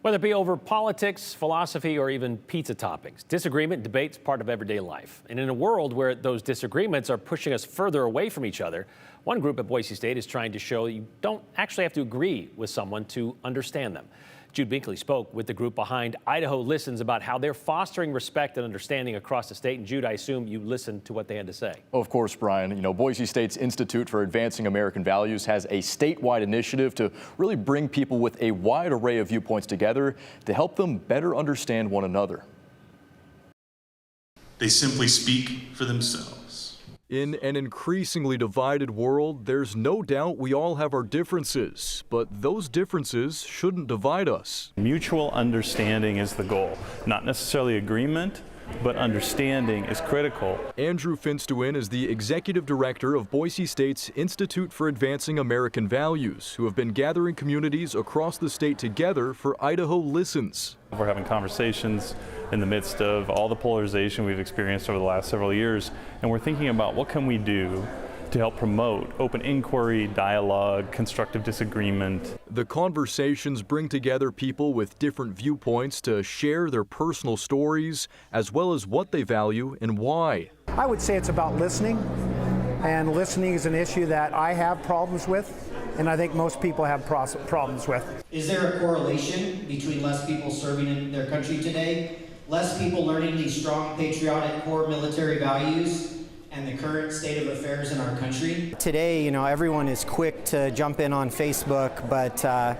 Whether it be over politics, philosophy, or even pizza toppings, disagreement, debate's part of everyday life. And in a world where those disagreements are pushing us further away from each other, one group at Boise State is trying to show you don't actually have to agree with someone to understand them. Jude Binkley spoke with the group behind Idaho Listens about how they're fostering respect and understanding across the state. And Jude, I assume you listened to what they had to say. Oh, of course, Brian. You know, Boise State's Institute for Advancing American Values has a statewide initiative to really bring people with a wide array of viewpoints together to help them better understand one another. They simply speak for themselves. In an increasingly divided world, there's no doubt we all have our differences, but those differences shouldn't divide us. Mutual understanding is the goal, not necessarily agreement, but understanding is critical. Andrew Finstuin is the executive director of Boise State's Institute for Advancing American Values, who have been gathering communities across the state together for Idaho Listens. We're having conversations in the midst of all the polarization we've experienced over the last several years, and we're thinking about what can we do to help promote open inquiry, dialogue, constructive disagreement. The conversations bring together people with different viewpoints to share their personal stories, as well as what they value and why. I would say it's about listening, and listening is an issue that I have problems with, and I think most people have problems with. Is there a correlation between less people serving in their country today, less people learning these strong patriotic core military values, and the current state of affairs in our country? Today, everyone is quick to jump in on Facebook, but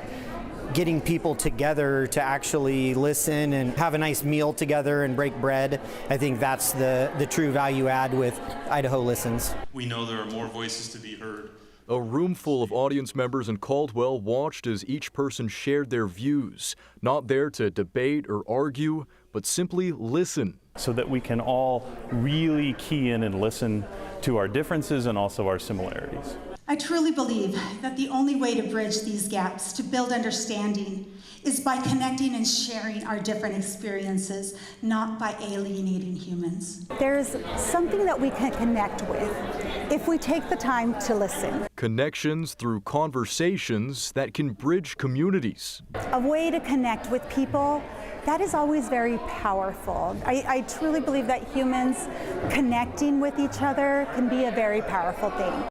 getting people together to actually listen and have a nice meal together and break bread, I think that's the true value add with Idaho Listens. We know there are more voices to be heard. A room full of audience members in Caldwell watched as each person shared their views, not there to debate or argue, but simply listen. So that we can all really key in and listen to our differences and also our similarities. I truly believe that the only way to bridge these gaps, to build understanding, is by connecting and sharing our different experiences, not by alienating humans. There's something that we can connect with if we take the time to listen. Connections through conversations that can bridge communities. A way to connect with people, that is always very powerful. I truly believe that humans connecting with each other can be a very powerful thing.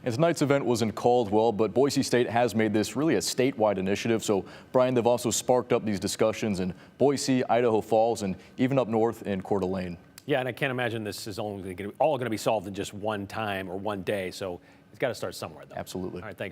And tonight's event was in Caldwell, but Boise State has made this really a statewide initiative. So, Brian, they've also sparked up these discussions in Boise, Idaho Falls, and even up north in Coeur d'Alene. Yeah, and I can't imagine this is all going to be solved in just one time or one day. So it's got to start somewhere, though. Absolutely. All right, thanks.